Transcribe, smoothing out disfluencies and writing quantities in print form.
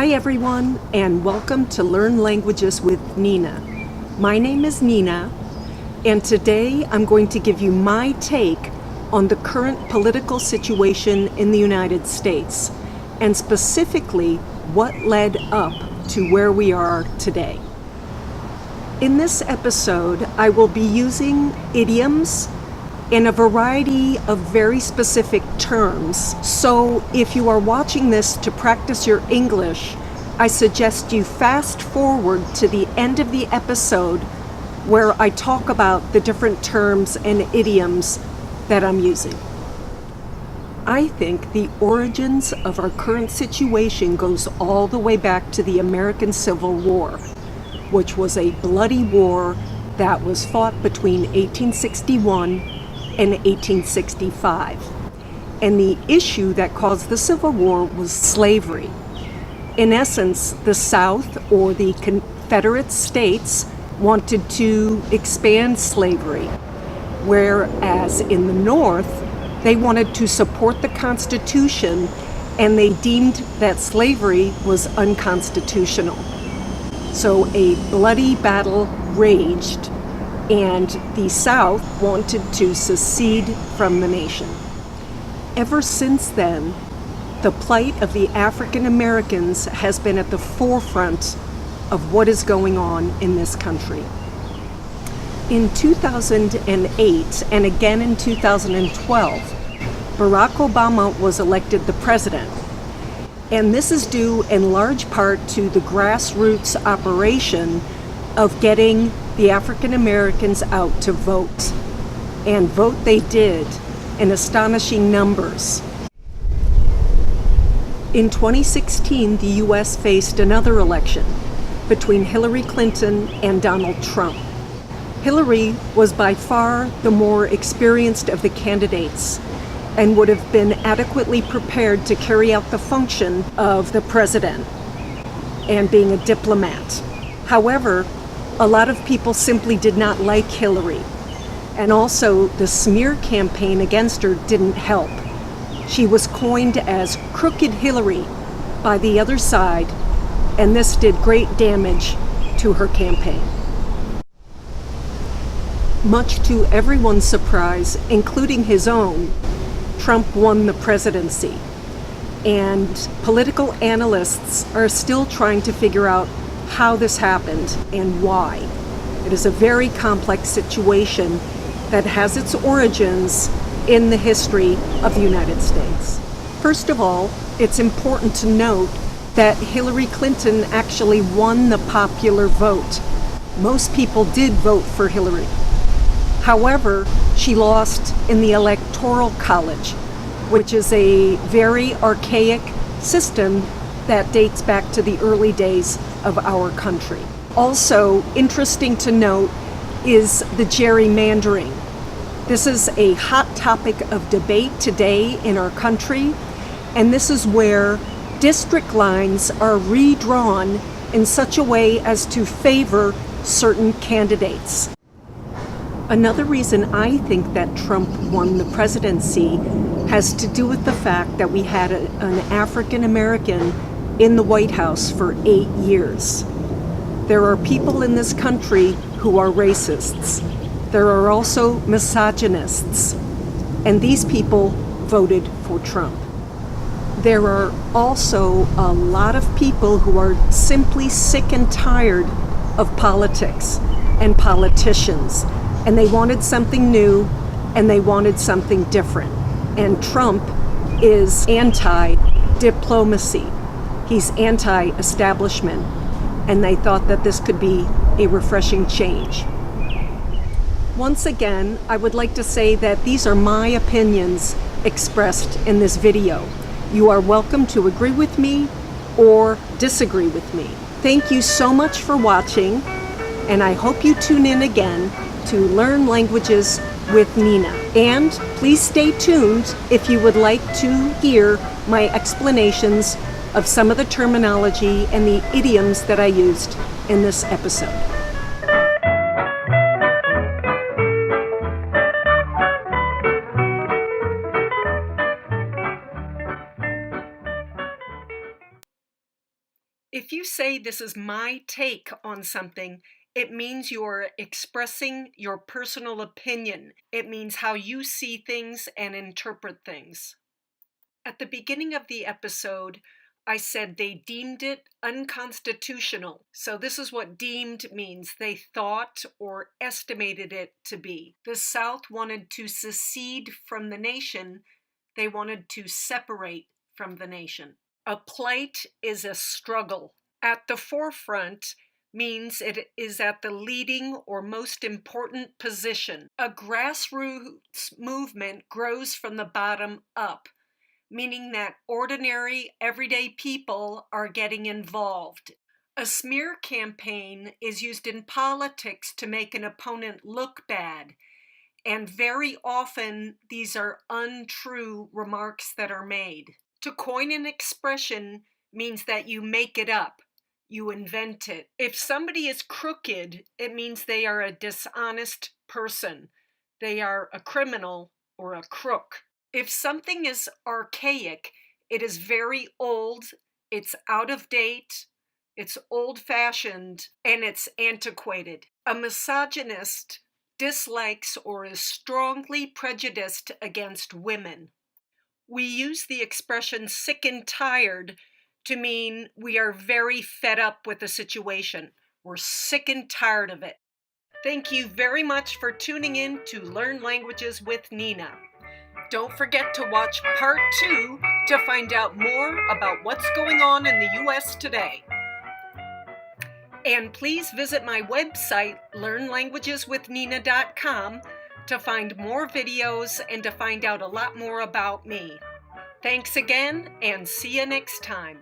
Hi everyone, and welcome to Learn Languages with Nina. My name is Nina, and today I'm going to give you my take on the current political situation in the United States, and specifically what led up to where we are today. In this episode, I will be using idioms and a variety of very specific terms. So if you are watching this to practice your English, I suggest you fast forward to the end of the episode where I talk about the different terms and idioms that I'm using. I think the origins of our current situation goes all the way back to the American Civil War, which was a bloody war that was fought between 1861 and 1865. And the issue that caused the Civil War was slavery. In essence, the South, or the Confederate States, wanted to expand slavery, whereas in the North, they wanted to support the Constitution, and they deemed that slavery was unconstitutional. So a bloody battle raged, and the South wanted to secede from the nation. Ever since then, the plight of the African Americans has been at the forefront of what is going on in this country. In 2008 and again in 2012, Barack Obama was elected the president. And this is due in large part to the grassroots operation of getting the African Americans out to vote. And vote they did in astonishing numbers. In 2016, the U.S. faced another election between Hillary Clinton and Donald Trump. Hillary was by far the more experienced of the candidates and would have been adequately prepared to carry out the function of the president and being a diplomat. However, a lot of people simply did not like Hillary, and also the smear campaign against her didn't help. She was coined as Crooked Hillary by the other side, and this did great damage to her campaign. Much to everyone's surprise, including his own, Trump won the presidency, and political analysts are still trying to figure out how this happened and why. It is a very complex situation that has its origins in the history of the United States. First of all, it's important to note that Hillary Clinton actually won the popular vote. Most people did vote for Hillary. However, she lost in the Electoral College, which is a very archaic system that dates back to the early days of our country. Also interesting to note is the gerrymandering. This is a hot topic of debate today in our country, and this is where district lines are redrawn in such a way as to favor certain candidates. Another reason I think that Trump won the presidency has to do with the fact that we had an African American in the White House for 8 years. There are people in this country who are racists. There are also misogynists, and these people voted for Trump. There are also a lot of people who are simply sick and tired of politics and politicians, and they wanted something new and they wanted something different. And Trump is anti-diplomacy. He's anti-establishment, and they thought that this could be a refreshing change. Once again, I would like to say that these are my opinions expressed in this video. You are welcome to agree with me or disagree with me. Thank you so much for watching, and I hope you tune in again to Learn Languages with Nina. And please stay tuned if you would like to hear my explanations of some of the terminology and the idioms that I used in this episode. say this is my take on something, it means you're expressing your personal opinion. It means how you see things and interpret things. At the beginning of the episode, I said they deemed it unconstitutional. So this is what deemed means. They thought or estimated it to be. The South wanted to secede from the nation. They wanted to separate from the nation. A plight is a struggle. At the forefront means it is at the leading or most important position. A grassroots movement grows from the bottom up, meaning that ordinary, everyday people are getting involved. A smear campaign is used in politics to make an opponent look bad, and very often these are untrue remarks that are made. To coin an expression means that you make it up, you invent it. If somebody is crooked, it means they are a dishonest person. They are a criminal or a crook. If something is archaic, it is very old, it's out of date, it's old-fashioned, and it's antiquated. A misogynist dislikes or is strongly prejudiced against women. We use the expression sick and tired to mean we are very fed up with the situation. We're sick and tired of it. Thank you very much for tuning in to Learn Languages with Nina. Don't forget to watch part 2 to find out more about what's going on in the U.S. today. And please visit my website, learnlanguageswithnina.com, to find more videos and to find out a lot more about me. Thanks again, and see you next time.